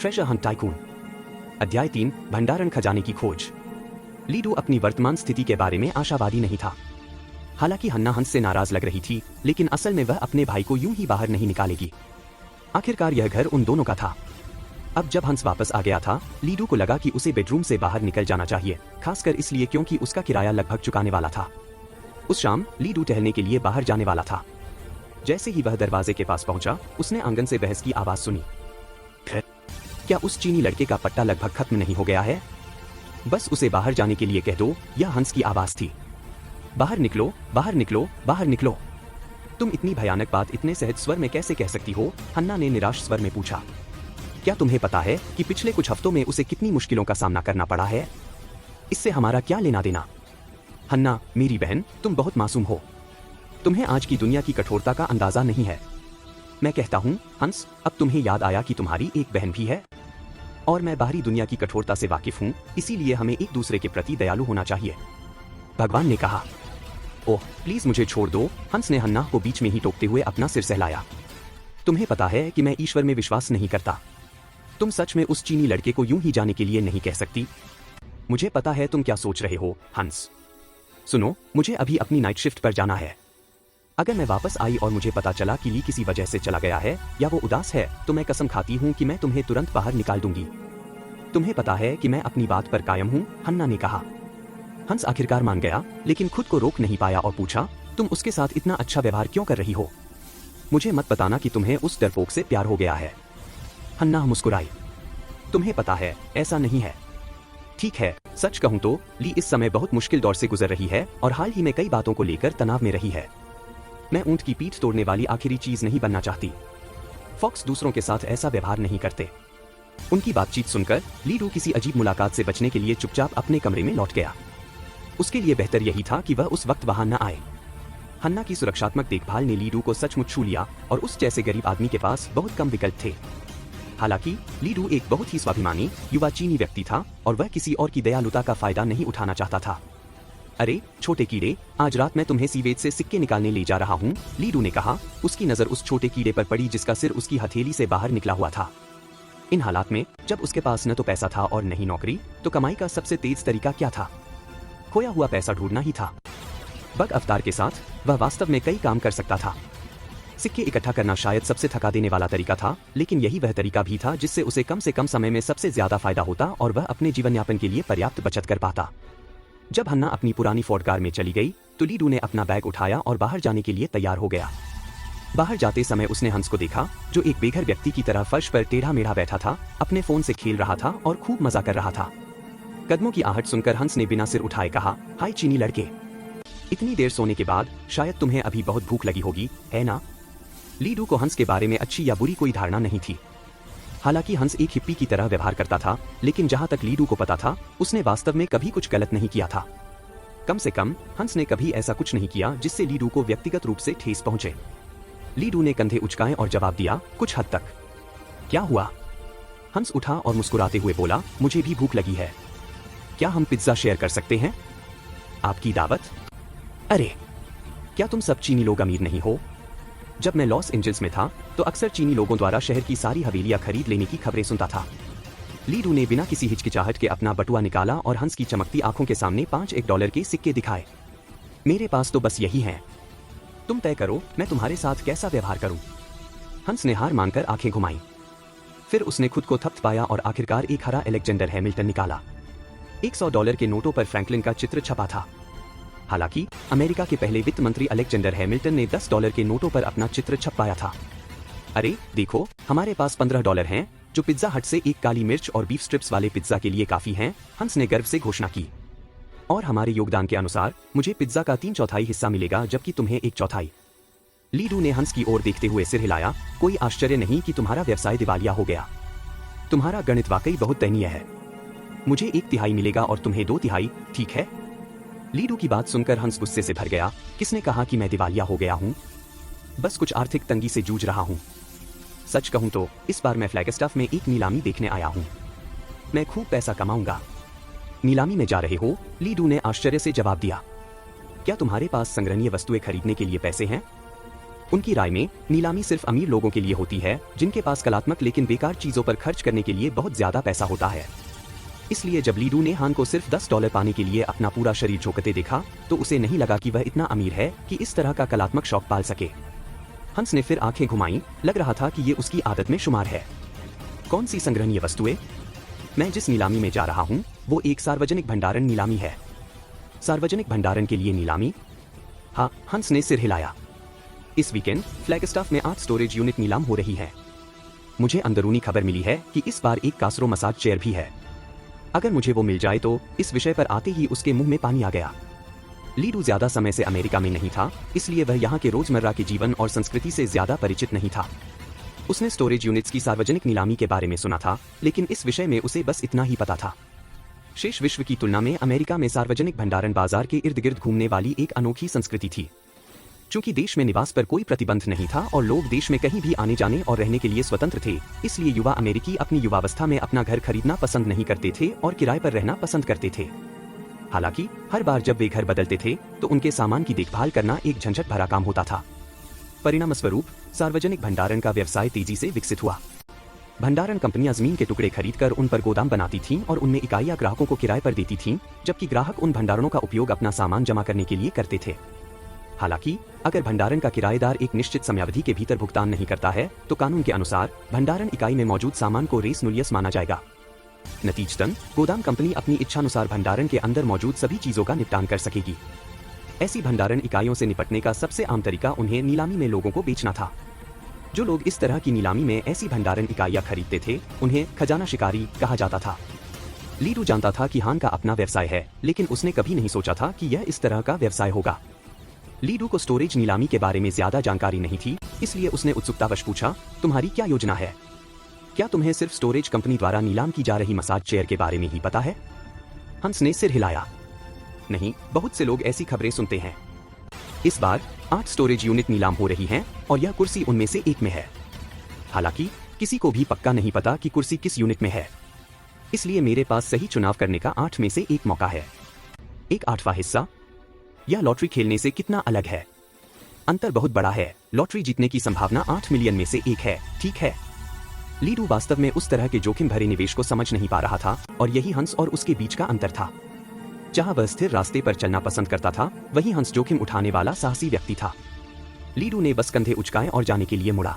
Treasure Hunt tycoon. अध्याय 3, भंडारण खजाने की खोज। लीडू अपनी वर्तमान स्थिति के बारे में आशावादी नहीं था। हालांकि हन्ना हंस से नाराज लग रही थी, लेकिन असल में वह अपने भाई को यूं ही बाहर नहीं निकालेगी। आखिरकार यह घर उन दोनों का था। अब जब हंस वापस आ गया था, लीडू को लगा कि उसे बेडरूम से बाहर निकल जाना चाहिए, खासकर इसलिए क्योंकि उसका किराया लगभग चुकाने वाला था। उस शाम लीडू टहलने के लिए बाहर जाने वाला था। जैसे ही वह दरवाजे के पास पहुंचा, उसने आंगन से बहस की आवाज सुनी। क्या उस चीनी लड़के का पट्टा लगभग खत्म नहीं हो गया है? बस उसे बाहर जाने के लिए कह दो। यह हंस की आवाज थी। बाहर निकलो, बाहर निकलो, बाहर निकलो। तुम इतनी भयानक बात इतने सहज स्वर में कैसे कह सकती हो? हन्ना ने निराश स्वर में पूछा। क्या तुम्हें पता है कि पिछले कुछ हफ्तों में उसे कितनी मुश्किलों का सामना करना पड़ा है? इससे हमारा क्या लेना देना? हन्ना, मेरी बहन, तुम बहुत मासूम हो। तुम्हें आज की दुनिया की कठोरता का अंदाजा नहीं है। मैं कहता हूँ हंस, अब तुम्हें याद आया कि तुम्हारी एक बहन भी है, और मैं बाहरी दुनिया की कठोरता से वाकिफ हूँ, इसीलिए हमें एक दूसरे के प्रति दयालु होना चाहिए, भगवान ने कहा। ओह प्लीज मुझे छोड़ दो, हंस ने हन्ना को बीच में ही टोकते हुए अपना सिर सहलाया। तुम्हें पता है कि मैं ईश्वर में विश्वास नहीं करता। तुम सच में उस चीनी लड़के को यूं ही जाने के लिए नहीं कह सकती। मुझे पता है तुम क्या सोच रहे हो हंस। सुनो, मुझे अभी अपनी नाइट शिफ्ट पर जाना है। अगर मैं वापस आई और मुझे पता चला कि ली किसी वजह से चला गया है या वो उदास है, तो मैं कसम खाती हूँ कि मैं तुम्हें तुरंत बाहर निकाल दूंगी। तुम्हें पता है कि मैं अपनी बात पर कायम हूँ, हन्ना ने कहा। हंस आखिरकार मान गया, लेकिन खुद को रोक नहीं पाया और पूछा, तुम उसके साथ इतना अच्छा व्यवहार क्यों कर रही हो? मुझे मत बताना कि तुम्हें उस डरपोक से प्यार हो गया है। हन्ना मुस्कुराई। तुम्हें पता है ऐसा नहीं है। ठीक है, सच कहूं तो ली इस समय बहुत मुश्किल दौर से गुजर रही है और हाल ही में कई बातों को लेकर तनाव में रही है। मैं ऊंट की पीठ तोड़ने वाली आखिरी चीज नहीं बनना चाहती। फॉक्स दूसरों के साथ ऐसा व्यवहार नहीं करते। उनकी बातचीत सुनकर लीडू किसी अजीब मुलाकात से बचने के लिए चुपचाप अपने कमरे में लौट गया। उसके लिए बेहतर यही था कि वह उस वक्त वहां न आए। हन्ना की सुरक्षात्मक देखभाल ने लीडू को सचमुच छू लिया और उस जैसे गरीब आदमी के पास बहुत कम विकल्प थे। हालांकि लीडू एक बहुत ही स्वाभिमानी युवा चीनी व्यक्ति था और वह किसी और की दयालुता का फायदा नहीं उठाना चाहता था। अरे छोटे कीड़े, आज रात मैं तुम्हें सीवेज से सिक्के निकालने ले जा रहा हूँ, लीडू ने कहा। उसकी नजर उस छोटे कीड़े पर पड़ी जिसका सिर उसकी हथेली से बाहर निकला हुआ था। इन हालात में जब उसके पास न तो पैसा था और न ही नौकरी, तो कमाई का सबसे तेज तरीका क्या था? खोया हुआ पैसा ढूंढना ही था। बग अवतार के साथ वह वास्तव में कई काम कर सकता था। सिक्के इकट्ठा करना शायद सबसे थका देने वाला तरीका था, लेकिन यही वह तरीका भी था जिससे उसे कम से कम समय में सबसे ज्यादा फायदा होता और वह अपने जीवन यापन के लिए पर्याप्त बचत कर पाता। जब हन्ना अपनी पुरानी फोर्ड कार में चली गई, तो लीडू ने अपना बैग उठाया और बाहर जाने के लिए तैयार हो गया। बाहर जाते समय उसने हंस को देखा, जो एक बेघर व्यक्ति की तरह फर्श पर टेढ़ा मेढ़ा बैठा था, अपने फोन से खेल रहा था और खूब मजा कर रहा था। कदमों की आहट सुनकर हंस ने बिना सिर उठाए कहा, हाय चीनी लड़के, इतनी देर सोने के बाद शायद तुम्हें अभी बहुत भूख लगी होगी, है ना? लीडू को हंस के बारे में अच्छी या बुरी कोई धारणा नहीं थी। हालांकि हंस एक हिप्पी की तरह व्यवहार करता था, लेकिन जहां तक लीडू को पता था, उसने वास्तव में कभी कुछ गलत नहीं किया था। कम से कम हंस ने कभी ऐसा कुछ नहीं किया जिससे लीडू को व्यक्तिगत रूप से ठेस पहुंचे। लीडू ने कंधे उचकाए और जवाब दिया, कुछ हद तक। क्या हुआ? हंस उठा और मुस्कुराते हुए बोला, मुझे भी भूख लगी है। क्या हम पिज्जा शेयर कर सकते हैं? आपकी दावत? अरे क्या तुम सब चीनी लोग अमीर नहीं हो? जब मैं लॉस एंजल्स में था, तो अक्सर चीनी लोगों द्वारा शहर की सारी हवेलियां खरीद लेने की खबरें सुनता था। लीडू ने बिना किसी हिचकिचाहट के अपना बटुआ निकाला और हंस की चमकती आंखों के सामने 5 $1 के सिक्के दिखाए। मेरे पास तो बस यही है। तुम तय करो मैं तुम्हारे साथ कैसा व्यवहार करूं। हंस ने हार मानकर आंखें घुमाई। फिर उसने खुद को थपथपाया और आखिरकार एक हरा अलेक्जेंडर हैमिल्टन निकाला। $100 के नोटों पर फ्रैंकलिन का चित्र छपा था। हालांकि अमेरिका के पहले वित्त मंत्री अलेक्जेंडर हैमिल्टन ने $10 के नोटों पर अपना चित्र छपवाया था। अरे देखो, हमारे पास $15 हैं, जो पिज्जा हट से एक काली मिर्च और बीफ स्ट्रिप्स वाले पिज्जा के लिए काफी हैं, हंस ने गर्व से घोषणा की। और हमारे योगदान के अनुसार मुझे पिज्जा का 3/4 हिस्सा मिलेगा, जबकि तुम्हें 1/4। लीडू ने हंस की ओर देखते हुए सिर हिलाया। कोई आश्चर्य नहीं कि तुम्हारा व्यवसाय दिवालिया हो गया। तुम्हारा गणित वाकई बहुत दयनीय है। मुझे 1/3 मिलेगा और तुम्हें 2/3, ठीक है? लीडू की बात सुनकर हंस गुस्से से भर गया। किसने कहा कि मैं दिवालिया हो गया हूँ? बस कुछ आर्थिक तंगी से जूझ रहा हूँ। सच कहूँ तो इस बार मैं फ्लैगस्टाफ में एक नीलामी देखने आया हूँ। मैं खूब पैसा कमाऊंगा। नीलामी में जा रहे हो? लीडू ने आश्चर्य से जवाब दिया। क्या तुम्हारे पास संग्रहणीय वस्तुएं खरीदने के लिए पैसे हैं? उनकी राय में नीलामी सिर्फ अमीर लोगों के लिए होती है जिनके पास कलात्मक लेकिन बेकार चीजों पर खर्च करने के लिए बहुत ज्यादा पैसा होता है। इसलिए जब लीडू ने हान को सिर्फ $10 पाने के लिए अपना पूरा शरीर झोंकते देखा तो उसे नहीं लगा कि वह इतना अमीर है कि इस तरह का कलात्मक शौक पाल सके। हंस ने फिर आंखें घुमाई, लग रहा था कि ये उसकी आदत में शुमार है। कौन सी संग्रहणीय वस्तुएं? मैं जिस नीलामी में जा रहा हूँ वो एक सार्वजनिक भंडारण नीलामी है। सार्वजनिक भंडारण के लिए नीलामी? हाँ, हंस ने सिर हिलाया। इस वीकेंड फ्लैगस्टाफ में 8 स्टोरेज यूनिट नीलाम हो रही है। मुझे अंदरूनी खबर मिली है कि इस बार एक कास्रो मसाज चेयर भी है। अगर मुझे वो मिल जाए तो। इस विषय पर आते ही उसके मुंह में पानी आ गया। लीडू ज्यादा समय से अमेरिका में नहीं था, इसलिए वह यहाँ के रोजमर्रा के जीवन और संस्कृति से ज्यादा परिचित नहीं था। उसने स्टोरेज यूनिट्स की सार्वजनिक नीलामी के बारे में सुना था, लेकिन इस विषय में उसे बस इतना ही पता था। शेष विश्व की तुलना में अमेरिका में सार्वजनिक भंडारण बाजार के इर्द गिर्द घूमने वाली एक अनोखी संस्कृति थी। चूंकि देश में निवास पर कोई प्रतिबंध नहीं था और लोग देश में कहीं भी आने जाने और रहने के लिए स्वतंत्र थे, इसलिए युवा अमेरिकी अपनी युवावस्था में अपना घर खरीदना पसंद नहीं करते थे और किराए पर रहना पसंद करते थे। हालांकि हर बार जब वे घर बदलते थे तो उनके सामान की देखभाल करना एक झंझट भरा काम होता था। परिणामस्वरूप सार्वजनिक भंडारण का व्यवसाय तेजी से विकसित हुआ। भंडारण कंपनियां जमीन के टुकड़े खरीदकर उन पर गोदाम बनाती थीं और उनमें इकाइयां ग्राहकों को किराए पर देती थीं, जबकि ग्राहक उन भंडारणों का उपयोग अपना सामान जमा करने के लिए करते थे। हालांकि अगर भंडारण का किराएदार एक निश्चित समयावधि के भीतर भुगतान नहीं करता है तो कानून के अनुसार भंडारण इकाई में मौजूद सामान को रेस नूलियस माना जाएगा। नतीजतन गोदाम कंपनी अपनी इच्छानुसार भंडारण के अंदर मौजूद सभी चीजों का निपटान कर सकेगी। ऐसी भंडारण इकाइयों से निपटने का सबसे आम तरीका उन्हें नीलामी में लोगों को बेचना था। जो लोग इस तरह की नीलामी में ऐसी भंडारण इकाइयां खरीदते थे उन्हें खजाना शिकारी कहा जाता था। लीडू जानता था कि हान का अपना व्यवसाय है, लेकिन उसने कभी नहीं सोचा था कि यह इस तरह का व्यवसाय होगा। लीडू को स्टोरेज नीलामी के बारे में ज्यादा जानकारी नहीं थी, इसलिए उसने उत्सुकतावश पूछा, तुम्हारी क्या योजना है? क्या तुम्हें सिर्फ स्टोरेज कंपनी द्वारा नीलाम की जा रही मसाज चेयर के बारे में ही पता है? हंस ने सिर हिलाया। नहीं, बहुत से लोग ऐसी खबरें सुनते हैं। इस बार 8 स्टोरेज यूनिट नीलाम हो रही हैं और यह कुर्सी उनमें से एक में है। हालांकि किसी को भी पक्का नहीं पता कि कुर्सी किस यूनिट में है, इसलिए मेरे पास सही चुनाव करने का 8 में से एक मौका है। एक 8वां हिस्सा? यह लॉटरी खेलने से कितना अलग है? अंतर बहुत बड़ा है। लॉटरी जीतने की संभावना 8 मिलियन में से एक है, ठीक है? लीडू वास्तव में उस तरह के जोखिम भरे निवेश को समझ नहीं पा रहा था और यही हंस और उसके बीच का अंतर था। जहां वह स्थिर रास्ते पर चलना पसंद करता था, वहीं हंस जोखिम उठाने वाला साहसी व्यक्ति था। लीडू ने बस कंधे उचकाए और जाने के लिए मुड़ा,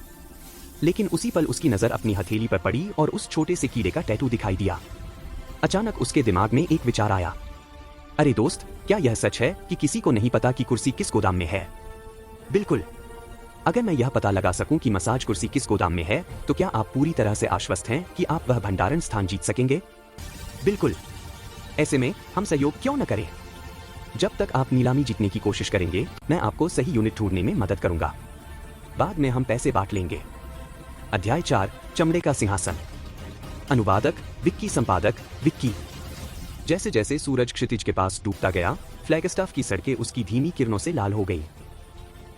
लेकिन उसी पल उसकी नजर अपनी हथेली पर पड़ी और उस छोटे से कीड़े का टैटू दिखाई दिया। अचानक उसके दिमाग में एक विचार आया। अरे दोस्त, क्या यह सच है कि किसी को नहीं पता कि कुर्सी किस गोदाम में है? बिल्कुल। अगर मैं यह पता लगा सकूं कि मसाज कुर्सी किस गोदाम में है, तो क्या आप पूरी तरह से आश्वस्त हैं कि आप वह भंडारण स्थान जीत सकेंगे? बिल्कुल। ऐसे में हम सहयोग क्यों न करें? जब तक आप नीलामी जीतने की कोशिश करेंगे, मैं आपको सही यूनिट ढूंढने में मदद करूंगा। बाद में हम पैसे बांट लेंगे। अध्याय 4, चमड़े का सिंहासन। अनुवादक विक्की, संपादक विक्की। जैसे जैसे सूरज क्षितिज के पास डूबता गया, फ्लैगस्टाफ की सड़कें उसकी धीमी किरणों से लाल हो गई।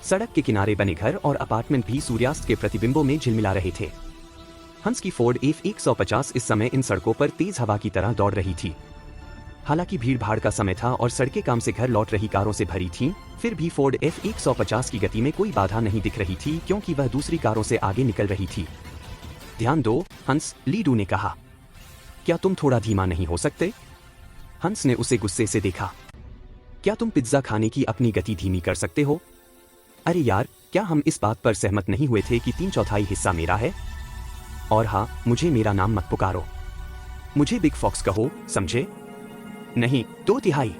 सड़क के किनारे बने घर और अपार्टमेंट भी सूर्यास्त के प्रतिबिंबों में झिलमिला रहे थे। हंस की फोर्ड F150 इस समय इन सड़कों पर तेज हवा की तरह दौड़ रही थी। हालांकि भीड़ भाड़ का समय था और सड़कें काम से घर लौट रही कारों से भरी थीं, फिर भी फोर्ड F150 की गति में कोई बाधा नहीं दिख रही थी, क्योंकि वह दूसरी कारों से आगे निकल रही थी। ध्यान दो हंस, लीडू ने कहा। क्या तुम थोड़ा धीमा नहीं हो सकते? हंस ने उसे गुस्से से देखा। क्या तुम पिज्जा खाने की अपनी गति धीमी कर सकते हो? अरे यार, क्या हम इस बात पर सहमत नहीं हुए थे कि 3/4 हिस्सा मेरा है? और हाँ, मुझे मेरा नाम मत पुकारो, मुझे बिग फॉक्स कहो, समझे? नहीं, 2/3।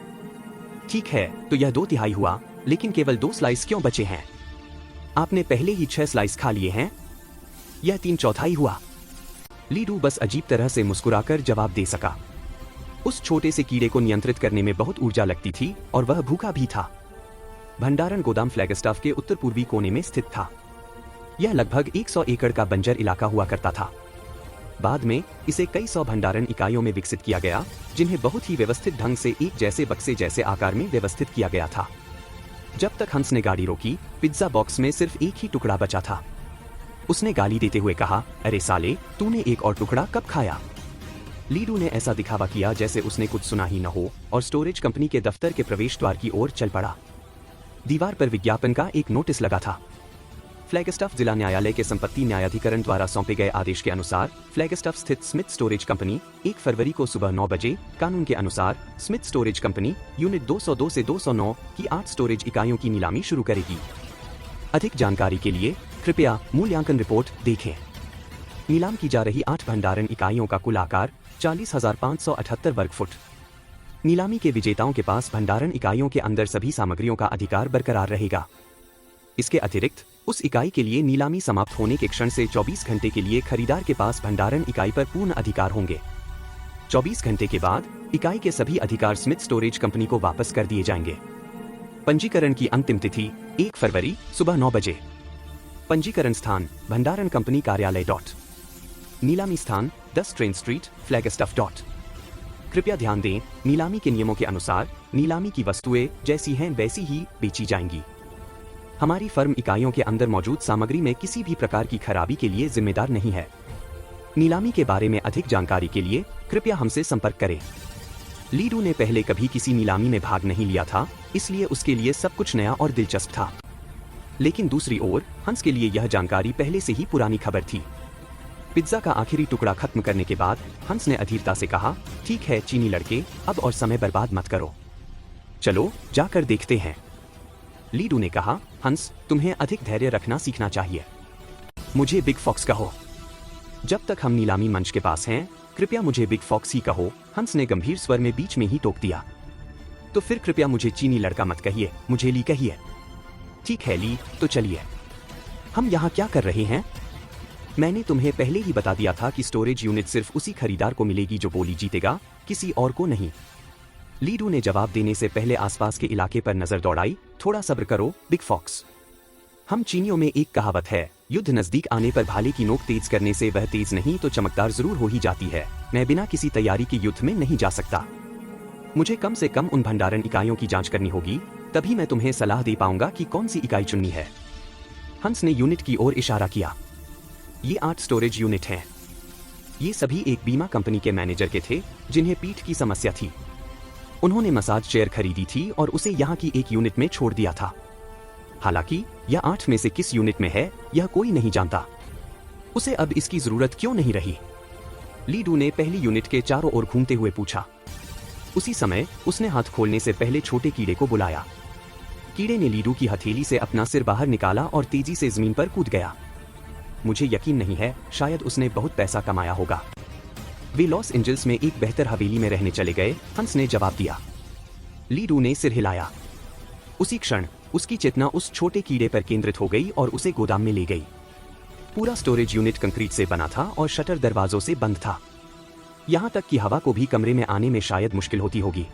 ठीक है, तो यह 2/3 हुआ, लेकिन केवल 2 स्लाइस क्यों बचे हैं? आपने पहले ही 6 स्लाइस खा लिए हैं। यह 3/4 हुआ। लीडू बस अजीब तरह से मुस्कुराकर जवाब दे सका। उस छोटे से कीड़े को नियंत्रित करने में बहुत ऊर्जा लगती थी और वह भूखा भी था। भंडारण गोदाम फ्लैगस्टाफ के उत्तर पूर्वी कोने में स्थित था। यह लगभग 100 एकड़ का बंजर इलाका हुआ करता था। बाद में इसे कई 100 भंडारण इकाइयों में विकसित किया गया, जिन्हें बहुत ही व्यवस्थित ढंग से एक जैसे बक्से जैसे आकार में व्यवस्थित किया गया था। जब तक हंस ने गाड़ी रोकी, पिज्जा बॉक्स में सिर्फ एक ही टुकड़ा बचा था। उसने गाली देते हुए कहा, अरे साले, तूने एक और टुकड़ा कब खाया? लीडू ने ऐसा दिखावा किया जैसे उसने कुछ सुना ही न हो और स्टोरेज कंपनी के दफ्तर के प्रवेश द्वार की ओर चल पड़ा। दीवार पर विज्ञापन का एक नोटिस लगा था। फ्लैगस्टाफ जिला न्यायालय के संपत्ति न्यायाधिकरण द्वारा सौंपे गए आदेश के अनुसार फ्लैगस्टाफ स्थित स्मिथ स्टोरेज कंपनी 1 फरवरी को सुबह 9 बजे कानून के अनुसार स्मिथ स्टोरेज कंपनी यूनिट 202 से 209 की 8 स्टोरेज इकाइयों की नीलामी शुरू करेगी। अधिक जानकारी के लिए कृपया मूल्यांकन रिपोर्ट देखें। नीलाम की जा रही 8 भंडारण इकाइयों का कुल आकार 40,578 वर्ग फुट। नीलामी के विजेताओं के पास भंडारण इकाइयों के अंदर सभी सामग्रियों का अधिकार बरकरार रहेगा। इसके अतिरिक्त उस इकाई के लिए नीलामी समाप्त होने के क्षण से 24 घंटे के लिए खरीदार के पास भंडारण इकाई पर पूर्ण अधिकार होंगे। 24 घंटे के बाद इकाई के सभी अधिकार स्मिथ स्टोरेज कंपनी को वापस कर दिए जाएंगे। पंजीकरण की अंतिम तिथि 1 फरवरी सुबह 9 बजे। पंजीकरण स्थान भंडारण कंपनी कार्यालय नीलामी स्थान 10 ट्रेन स्ट्रीट फ्लैगस्टाफ। कृपया ध्यान दें, नीलामी के नियमों के अनुसार नीलामी की वस्तुएं जैसी हैं वैसी ही बेची जाएंगी। हमारी फर्म इकाइयों के अंदर मौजूद सामग्री में किसी भी प्रकार की खराबी के लिए जिम्मेदार नहीं है। नीलामी के बारे में अधिक जानकारी के लिए कृपया हमसे संपर्क करें। लीडू ने पहले कभी किसी नीलामी में भाग नहीं लिया था, इसलिए उसके लिए सब कुछ नया और दिलचस्प था। लेकिन दूसरी ओर हंस के लिए यह जानकारी पहले से ही पुरानी खबर थी। पिज्जा का आखिरी टुकड़ा खत्म करने के बाद हंस ने अधीरता से कहा, ठीक है चीनी लड़के, अब और समय बर्बाद मत करो, चलो जाकर देखते हैं। लीडू ने कहा, हंस तुम्हें अधिक धैर्य रखना सीखना चाहिए। मुझे बिग फॉक्स कहो। जब तक हम नीलामी मंच के पास हैं, कृपया मुझे बिग फॉक्स ही कहो, हंस ने गंभीर स्वर में बीच में ही टोक दिया। तो फिर कृपया मुझे चीनी लड़का मत कहिए, मुझे ली कहिए। ठीक है ली, तो चलिए। हम यहाँ क्या कर रहे हैं? मैंने तुम्हें पहले ही बता दिया था कि स्टोरेज यूनिट सिर्फ उसी खरीदार को मिलेगी जो बोली जीतेगा, किसी और को नहीं। लीडू ने जवाब देने से पहले आसपास के इलाके पर नजर दौड़ाई। थोड़ा सब्र करो बिग फॉक्स। हम चीनियों में एक कहावत है, युद्ध नजदीक आने पर भाले की नोक तेज करने से वह तेज नहीं तो चमकदार जरूर हो ही जाती है। मैं बिना किसी तैयारी के युद्ध में नहीं जा सकता। मुझे कम से कम उन भंडारण इकाइयों की जांच करनी होगी, तभी मैं तुम्हें सलाह दे पाऊंगा कि कौन सी इकाई चुननी है। हंस ने यूनिट की ओर इशारा किया। ये 8 स्टोरेज यूनिट हैं। ये सभी एक बीमा कंपनी के मैनेजर के थे जिन्हें पीठ की समस्या थी। उन्होंने मसाज चेयर खरीदी थी और उसे यहाँ की एक यूनिट में छोड़ दिया था। हालांकि यह 8 में से किस यूनिट में है यह कोई नहीं जानता। उसे अब इसकी जरूरत क्यों नहीं रही? लीडू ने पहली यूनिट के चारों ओर घूमते हुए पूछा। उसी समय उसने हाथ खोलने से पहले छोटे कीड़े को बुलाया। कीड़े ने लीडू की हथेली से अपना सिर बाहर निकाला और तेजी से जमीन पर कूद गया। मुझे यकीन नहीं है, शायद उसने बहुत पैसा कमाया होगा। वे लॉस एंजल्स में एक बेहतर हवेली में रहने चले गए, हंस ने जवाब दिया। लीडू ने सिर हिलाया। उसी क्षण उसकी चेतना उस छोटे कीड़े पर केंद्रित हो गई और उसे गोदाम में ले गई। पूरा स्टोरेज यूनिट कंक्रीट से बना था और शटर दरवाजों से बंद था। यहाँ तक कि हवा को भी कमरे में आने में शायद मुश्किल होती होगी।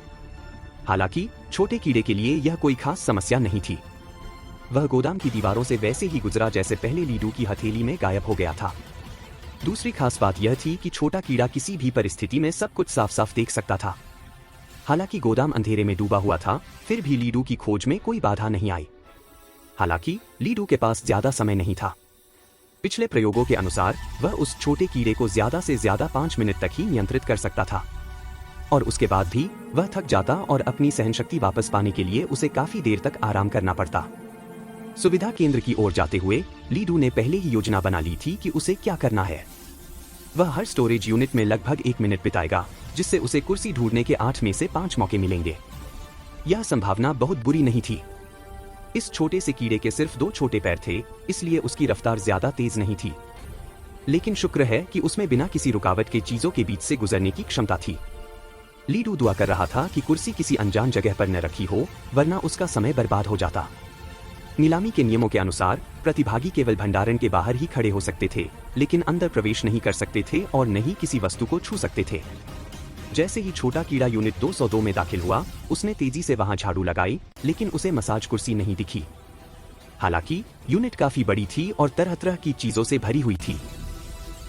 हालांकि छोटे कीड़े के लिए यह कोई खास समस्या नहीं थी। वह गोदाम की दीवारों से वैसे ही गुजरा जैसे पहले लीडू की हथेली में गायब हो गया था। दूसरी खास बात यह थी कि छोटा कीड़ा किसी भी परिस्थिति में सब कुछ साफ साफ देख सकता था। हालांकि गोदाम अंधेरे में डूबा हुआ था, फिर भी लीडू की खोज में कोई बाधा नहीं आई। हालांकि लीडू के पास ज्यादा समय नहीं था। पिछले प्रयोगों के अनुसार वह उस छोटे कीड़े को ज्यादा से ज्यादा 5 मिनट तक ही नियंत्रित कर सकता था, और उसके बाद भी वह थक जाता और अपनी सहनशक्ति वापस पाने के लिए उसे काफी देर तक आराम करना पड़ता। सुविधा केंद्र की ओर जाते हुए लीडू ने पहले ही योजना बना ली थी कि उसे क्या करना है। वह हर स्टोरेज यूनिट में लगभग 1 मिनट बिताएगा, जिससे उसे कुर्सी ढूंढने के 8 में से 5 मौके मिलेंगे। यह संभावना बहुत बुरी नहीं थी। इस छोटे से कीड़े के सिर्फ 2 छोटे पैर थे, इसलिए उसकी रफ्तार ज्यादा तेज नहीं थी। लेकिन शुक्र है कि उसमें बिना किसी रुकावट के चीजों के बीच से गुजरने की क्षमता थी। लीडू दुआ कर रहा था कि कुर्सी किसी अनजान जगह पर न रखी हो, वरना उसका समय बर्बाद हो जाता। नीलामी के नियमों के अनुसार प्रतिभागी केवल भंडारण के बाहर ही खड़े हो सकते थे, लेकिन अंदर प्रवेश नहीं कर सकते थे और न ही किसी वस्तु को छू सकते थे। जैसे ही छोटा कीड़ा यूनिट 202 में दाखिल हुआ, उसने तेजी से वहां झाड़ू लगाई, लेकिन उसे मसाज कुर्सी नहीं दिखी। हालांकि यूनिट काफी बड़ी थी और तरह तरह की चीजों से भरी हुई थी।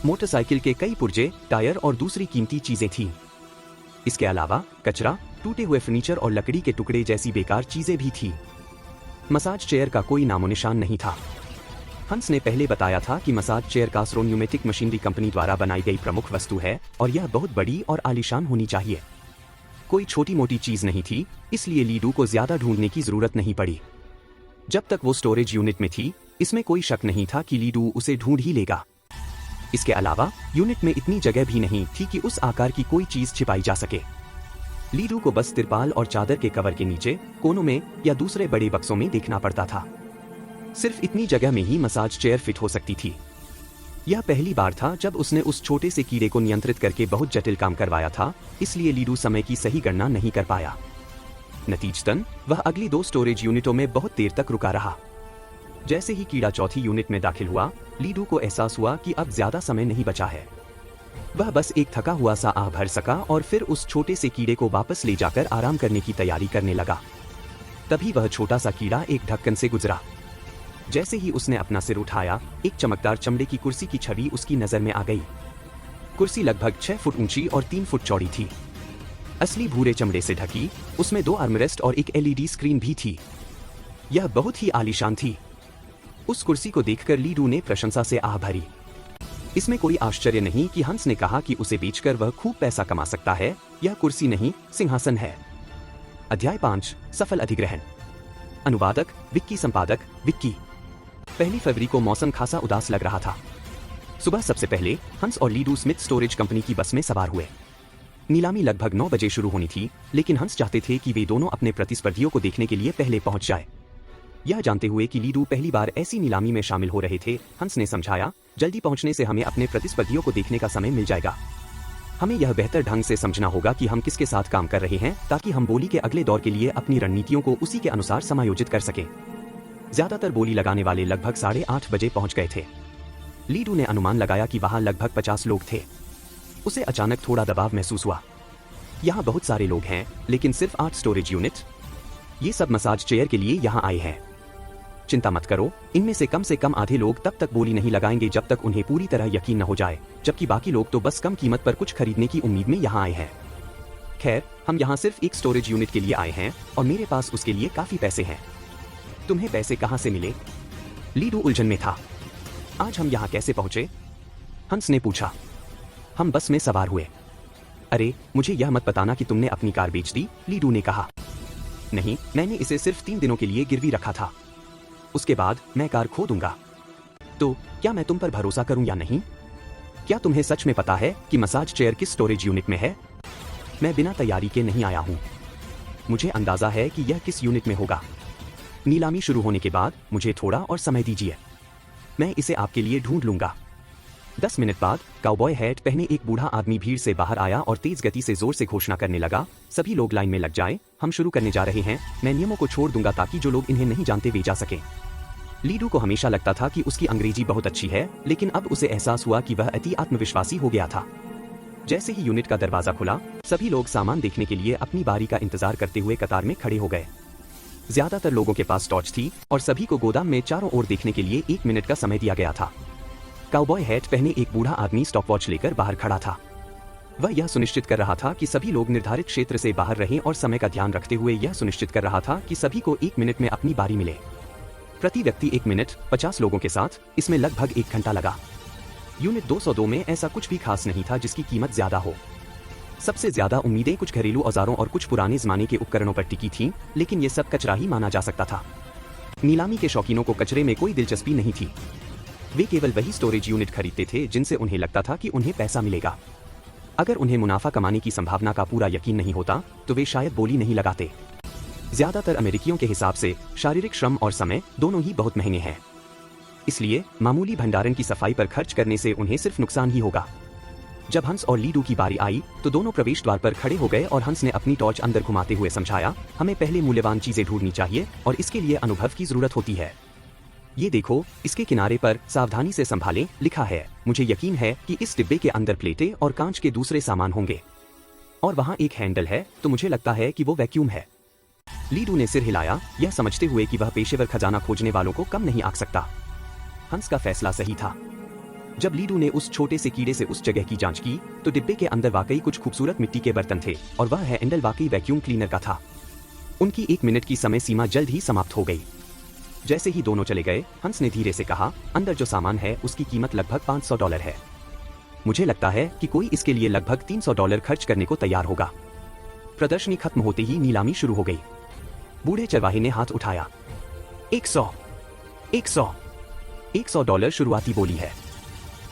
मोटरसाइकिल के कई पुर्जे, टायर और दूसरी कीमती चीजें थीं। इसके अलावा कचरा, टूटे हुए फर्नीचर और लकड़ी के टुकड़े जैसी बेकार चीजें भी थीं। मसाज चेयर का कोई नामो निशान नहीं था। हंस ने पहले बताया था कि मसाज चेयर कास्रो न्यूमेटिक मशीनरी कंपनी द्वारा बनाई गई प्रमुख वस्तु है और यह बहुत बड़ी और आलीशान होनी चाहिए। कोई छोटी मोटी चीज नहीं थी, इसलिए लीडू को ज्यादा ढूंढने की जरूरत नहीं पड़ी। जब तक वो स्टोरेज यूनिट में थी, इसमें कोई शक नहीं था कि लीडू उसे ढूंढ ही लेगा। इसके अलावा यूनिट में इतनी जगह भी नहीं थी कि उस आकार की कोई चीज छिपाई जा सके। लीडू को बस तिरपाल और चादर के कवर के नीचे, कोनों में या दूसरे बड़े बक्सों में देखना पड़ता था। सिर्फ इतनी जगह में ही मसाज चेयर फिट हो सकती थी। यह पहली बार था जब उसने उस छोटे से कीड़े को नियंत्रित करके बहुत जटिल काम करवाया था, इसलिए लीडू समय की सही गणना नहीं कर पाया। नतीजतन वह अगली 2 स्टोरेज यूनिटों में बहुत देर तक रुका रहा। जैसे ही कीड़ा चौथी यूनिट में दाखिल हुआ, लीडू को एहसास हुआ कि अब ज्यादा समय नहीं बचा है। वह बस एक थका हुआ सा आह भर सका और फिर उस छोटे से कीड़े को वापस ले जाकर आराम करने की तैयारी करने लगा। तभी वह छोटा सा कीड़ा एक ढक्कन से गुजरा। जैसे ही उसने अपना सिर उठाया, एक चमकदार चमड़े की कुर्सी की छवि उसकी नजर में आ गई। कुर्सी लगभग 6 फुट ऊंची और 3 फुट चौड़ी थी। असली भूरे चमड़े से ढकी, उसमें 2 आर्मरेस्ट और एक LED स्क्रीन भी थी। यह बहुत ही आलीशान थी। उस कुर्सी को देखकर लीडू ने प्रशंसा से आह भरी। इसमें कोई आश्चर्य नहीं कि हंस ने कहा कि उसे बेचकर वह खूब पैसा कमा सकता है। यह कुर्सी नहीं, सिंहासन है। अध्याय 5, सफल अधिग्रहण। अनुवादक विक्की, संपादक विक्की। 1 फरवरी को मौसम खासा उदास लग रहा था। सुबह सबसे पहले हंस और लीडू स्मिथ स्टोरेज कंपनी की बस में सवार हुए। नीलामी लगभग 9 बजे शुरू होनी थी, लेकिन हंस चाहते थे कि वे दोनों अपने प्रतिस्पर्धियों को देखने के लिए पहले पहुंच जाए। यह जानते हुए कि लीडू पहली बार ऐसी नीलामी में शामिल हो रहे थे, हंस ने समझाया, जल्दी पहुंचने से हमें अपने प्रतिस्पर्धियों को देखने का समय मिल जाएगा। हमें यह बेहतर ढंग से समझना होगा कि हम किसके साथ काम कर रहे हैं, ताकि हम बोली के अगले दौर के लिए अपनी रणनीतियों को उसी के अनुसार समायोजित कर सकें। ज्यादातर बोली लगाने वाले लगभग 8:30 बजे पहुंच गए थे। लीडू ने अनुमान लगाया कि वहां लगभग 50 लोग थे। उसे अचानक थोड़ा दबाव महसूस हुआ। यहाँ बहुत सारे लोग हैं, लेकिन सिर्फ 8 स्टोरेज यूनिट। ये सब मसाज चेयर के लिए यहाँ आए हैं। चिंता मत करो, इनमें से कम आधे लोग तब तक बोली नहीं लगाएंगे जब तक उन्हें पूरी तरह यकीन न हो जाए, जबकि बाकी लोग तो बस कम कीमत पर कुछ खरीदने की उम्मीद में यहाँ आए हैं। खैर, हम यहाँ सिर्फ एक स्टोरेज यूनिट के लिए आए हैं और मेरे पास उसके लिए काफी पैसे हैं। तुम्हें पैसे कहाँ से मिले? लीडू उलझन में था। आज हम यहाँ कैसे पहुंचे? हंस ने पूछा। हम बस में सवार हुए। अरे, मुझे यह मत बताना कि तुमने अपनी कार बेच दी, लीडू ने कहा। नहीं, मैंने इसे सिर्फ 3 दिनों के लिए गिरवी रखा था। उसके बाद मैं कार खो दूंगा। तो क्या मैं तुम पर भरोसा करूं या नहीं? क्या तुम्हें सच में पता है कि मसाज चेयर किस स्टोरेज यूनिट में है? मैं बिना तैयारी के नहीं आया हूं। मुझे अंदाजा है कि यह किस यूनिट में होगा। नीलामी शुरू होने के बाद मुझे थोड़ा और समय दीजिए। मैं इसे आपके लिए ढूंढ लूंगा। 10 मिनट बाद काउबॉय हैट पहने एक बूढ़ा आदमी भीड़ से बाहर आया और तेज गति से जोर से घोषणा करने लगा, सभी लोग लाइन में लग जाएं, हम शुरू करने जा रहे हैं। मैं नियमों को छोड़ दूंगा ताकि जो लोग इन्हें नहीं जानते वे जा सकें। लीडू को हमेशा लगता था कि उसकी अंग्रेजी बहुत अच्छी है, लेकिन अब उसे एहसास हुआ कि वह अति आत्मविश्वासी हो गया था। जैसे ही यूनिट का दरवाजा खुला, सभी लोग सामान देखने के लिए अपनी बारी का इंतजार करते हुए कतार में खड़े हो गए। ज्यादातर लोगों के पास टॉर्च थी और सभी को गोदाम में चारों ओर देखने के लिए 1 मिनट का समय दिया गया था। काउबॉय हैट पहने एक बूढ़ा आदमी स्टॉपवॉच लेकर बाहर खड़ा था। वह यह सुनिश्चित कर रहा था कि सभी लोग निर्धारित क्षेत्र से बाहर रहें और समय का ध्यान रखते हुए यह सुनिश्चित कर रहा था कि सभी को 1 मिनट में अपनी बारी मिले। प्रति व्यक्ति 1 मिनट, 50 लोगों के साथ इसमें लगभग 1 घंटा लगा। यूनिट 202 में ऐसा कुछ भी खास नहीं था जिसकी कीमत ज्यादा हो। सबसे ज्यादा उम्मीदें कुछ घरेलू औजारों और कुछ पुराने जमाने के उपकरणों पर टिकी थीं, लेकिन ये सब कचरा ही माना जा सकता था। नीलामी के शौकीनों को कचरे में कोई दिलचस्पी नहीं थी। वे केवल वही स्टोरेज यूनिट खरीदते थे जिनसे उन्हें लगता था कि उन्हें पैसा मिलेगा। अगर उन्हें मुनाफा कमाने की संभावना का पूरा यकीन नहीं होता तो वे शायद बोली नहीं लगाते। ज्यादातर अमेरिकियों के हिसाब से शारीरिक श्रम और समय दोनों ही बहुत महंगे हैं, इसलिए मामूली भंडारण की सफाई पर खर्च करने से उन्हें सिर्फ नुकसान ही होगा। जब हंस और लीडू की बारी आई तो दोनों प्रवेश द्वार पर खड़े हो गए और हंस ने अपनी टॉर्च अंदर घुमाते हुए समझाया, हमें पहले मूल्यवान चीजें ढूंढनी चाहिए और इसके लिए अनुभव की जरूरत होती है। ये देखो, इसके किनारे पर सावधानी से संभालें लिखा है। मुझे यकीन है कि इस डिब्बे के अंदर प्लेटें और कांच के दूसरे सामान होंगे। और वहाँ एक हैंडल है, तो मुझे लगता है कि वो वैक्यूम है। लीडू ने सिर हिलाया, यह समझते हुए कि वह पेशेवर खजाना खोजने वालों को कम नहीं आंक सकता। हंस का फैसला सही था। जब लीडू ने उस छोटे से कीड़े से उस जगह की जांच की तो डिब्बे के अंदर वाकई कुछ खूबसूरत मिट्टी के बर्तन थे और वह हैंडल वाकई वैक्यूम क्लीनर का था। उनकी 1 मिनट की समय सीमा जल्द ही समाप्त हो गई। जैसे ही दोनों चले गए, हंस ने धीरे से कहा, अंदर जो सामान है उसकी कीमत लगभग $500 है। मुझे लगता है कि कोई इसके लिए लगभग $300 खर्च करने को तैयार होगा। प्रदर्शनी खत्म होते ही नीलामी शुरू हो गई। बूढ़े चरवाहे ने हाथ उठाया। 100, 100, $100 शुरुआती बोली है।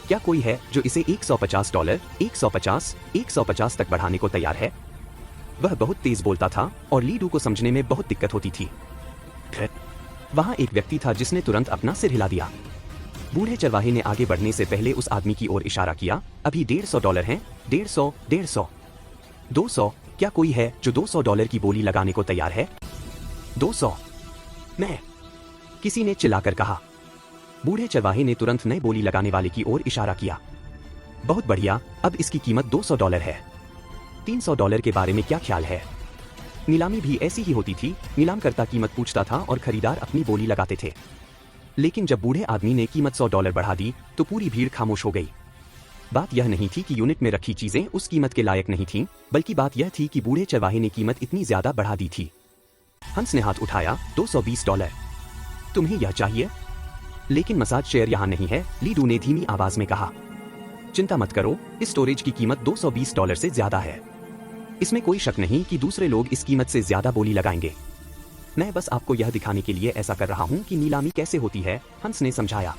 क्या कोई है जो इसे $150, 150, 150 तक बढ़ाने को तैयार है? वह बहुत तेज बोलता था और ली डू को समझने में बहुत दिक्कत होती थी। फिर वहां एक व्यक्ति था जिसने तुरंत अपना सिर हिला दिया। बूढ़े चरवाहे ने आगे बढ़ने से पहले उस आदमी की ओर इशारा किया। अभी $150 हैं, 150, 150, 200। क्या कोई है जो $200 की बोली लगाने को तैयार है? 200। मैं, किसी ने चिल्लाकर कहा। बूढ़े चरवाहे ने तुरंत नए बोली लगाने वाले की ओर इशारा किया। बहुत बढ़िया, अब इसकी कीमत $200 है। $300 के बारे में क्या ख्याल है? नीलामी भी ऐसी ही होती थी। नीलामकर्ता कीमत पूछता था और खरीदार अपनी बोली लगाते थे। लेकिन जब बूढ़े आदमी ने कीमत $100 बढ़ा दी तो पूरी भीड़ खामोश हो गई। बात यह नहीं थी कि यूनिट में रखी चीजें उस कीमत के लायक नहीं थीं, बल्कि बात यह थी कि बूढ़े चरवाहे ने कीमत इतनी ज्यादा बढ़ा दी थी। हंस ने हाथ उठाया। $220। तुम्हें यह चाहिए? लेकिन मसाज चेयर यहाँ नहीं है, ली डू ने धीमी आवाज में कहा। चिंता मत करो, इस स्टोरेज की कीमत $220 से ज्यादा है। इसमें कोई शक नहीं कि दूसरे लोग इस कीमत से ज्यादा बोली लगाएंगे। मैं बस आपको यह दिखाने के लिए ऐसा कर रहा हूं कि नीलामी कैसे होती है, हंस ने समझाया।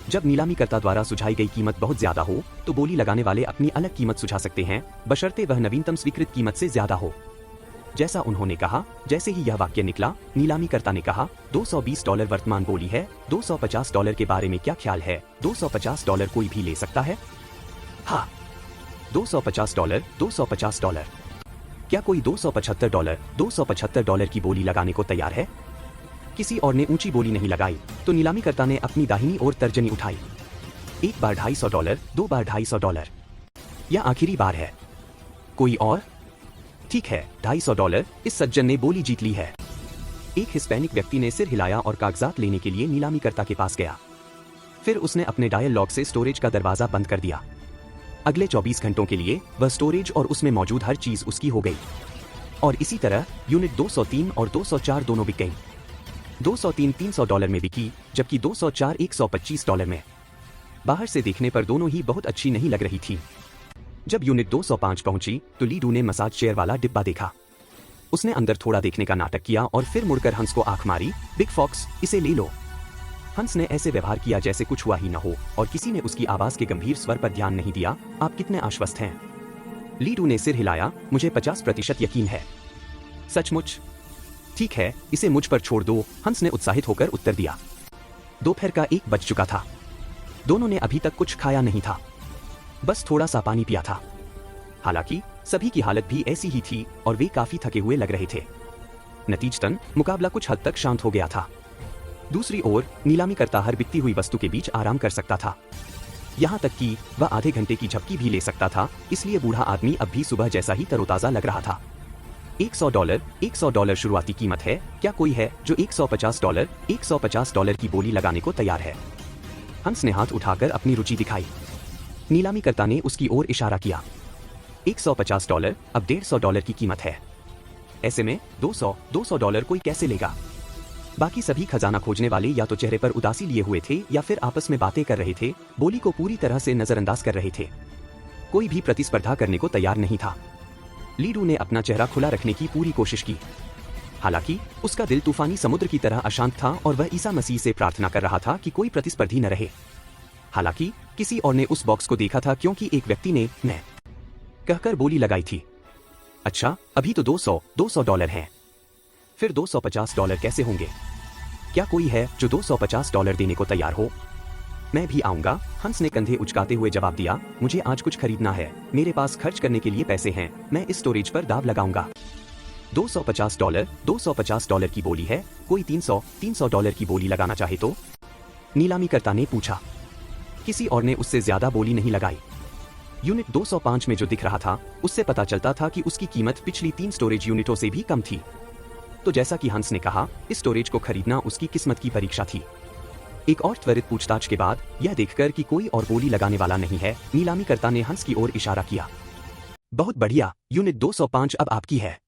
जब नीलामीकर्ता द्वारा सुझाई गई कीमत बहुत ज्यादा हो तो बोली लगाने वाले अपनी अलग कीमत सुझा सकते हैं, बशर्ते वह नवीनतम स्वीकृत कीमत से ज्यादा हो। जैसा उन्होंने कहा, जैसे ही यह वाक्य निकला, नीलामीकर्ता ने कहा, $220 वर्तमान बोली है, $250 के बारे में क्या ख्याल है? $250 कोई भी ले सकता है? हाँ। $250, $250। क्या कोई $275, $275 की बोली लगाने को तैयार है? किसी और ने ऊंची बोली नहीं लगाई तो नीलामीकर्ता ने अपनी दाहिनी ओर तर्जनी उठाई। एक बार $250, 2 बार $250। यह आखिरी बार है। कोई और? ठीक है, $250। इस सज्जन ने बोली जीत ली है। एक हिस्पैनिक व्यक्ति ने सिर हिलाया और कागजात लेने के लिए नीलामीकर्ता के पास गया। फिर उसने अपने डायल लॉक से स्टोरेज का दरवाजा बंद कर दिया। अगले 24 घंटों के लिए वह स्टोरेज और उसमें मौजूद हर चीज उसकी हो गई। और इसी तरह यूनिट 203 और 204 दोनों बिक गई। 203 $300 में बिकी, जबकि 204 $125 में। बाहर से देखने पर दोनों ही बहुत अच्छी नहीं लग रही थी। जब यूनिट 205 पहुंची तो ली डू ने मसाज चेयर वाला डिब्बा देखा। उसने अंदर थोड़ा देखने का नाटक किया और फिर मुड़कर हंस को आंख मारी। बिग फॉक्स, इसे ले लो। हंस ने ऐसे व्यवहार किया जैसे कुछ हुआ ही न हो और किसी ने उसकी आवाज के गंभीर स्वर पर ध्यान नहीं दिया। आप कितने आश्वस्त हैं? ली डू ने सिर हिलाया। मुझे 50% यकीन है। सचमुच? ठीक है, इसे मुझ पर छोड़ दो, हंस ने उत्साहित होकर उत्तर दिया। दोपहर का 1 बज चुका था। दोनों ने अभी तक कुछ खाया नहीं था, बस थोड़ा सा पानी पिया था। हालांकि सभी की हालत भी ऐसी ही थी और वे काफी थके हुए लग रहे थे। नतीजतन मुकाबला कुछ हद तक शांत हो गया था। दूसरी ओर नीलामीकर्ता हर बिकती हुई वस्तु के बीच आराम कर सकता था। यहाँ तक कि वह आधे घंटे की झपकी भी ले सकता था, इसलिए बूढ़ा आदमी अब भी सुबह जैसा ही तरोताजा लग रहा था। $100, $100 शुरुआती कीमत है। क्या कोई है जो $150, $150 की बोली लगाने को तैयार है? हंस ने हाथ उठाकर अपनी रुचि दिखाई। नीलामीकर्ता ने उसकी ओर इशारा किया। $150, अब $150 की कीमत है। ऐसे में $200 कोई कैसे लेगा? बाकी सभी खजाना खोजने वाले या तो चेहरे पर उदासी लिए हुए थे या फिर आपस में बातें कर रहे थे, बोली को पूरी तरह से नजरअंदाज कर रहे थे। कोई भी प्रतिस्पर्धा करने को तैयार नहीं था। ली डू ने अपना चेहरा खुला रखने की पूरी कोशिश की। हालांकि उसका दिल तूफानी समुद्र की तरह अशांत था और वह ईसा मसीह से प्रार्थना कर रहा था कि कोई प्रतिस्पर्धी न रहे। हालांकि किसी और ने उस बॉक्स को देखा था क्योंकि एक व्यक्ति ने मैं कहकर बोली लगाई थी। अच्छा, अभी तो $200 हैं। फिर $250 कैसे होंगे? क्या कोई है जो $250 देने को तैयार हो? मैं भी आऊंगा, हंस ने कंधे उचकाते हुए जवाब दिया। मुझे आज कुछ खरीदना है, मेरे पास खर्च करने के लिए पैसे हैं, मैं इस स्टोरेज पर दाव लगाऊंगा। $250 की बोली है। कोई $300 की बोली लगाना चाहे तो? नीलामीकर्ता ने पूछा। किसी और ने उससे ज्यादा बोली नहीं लगाई। यूनिट 205 में जो दिख रहा था उससे पता चलता था कि उसकी कीमत पिछली 3 स्टोरेज यूनिटों से भी कम थी। तो जैसा कि हंस ने कहा, इस स्टोरेज को खरीदना उसकी किस्मत की परीक्षा थी। एक और त्वरित पूछताछ के बाद यह देखकर कि कोई और बोली लगाने वाला नहीं है, नीलामीकर्ता ने हंस की ओर इशारा किया। बहुत बढ़िया, यूनिट 205 अब आपकी है।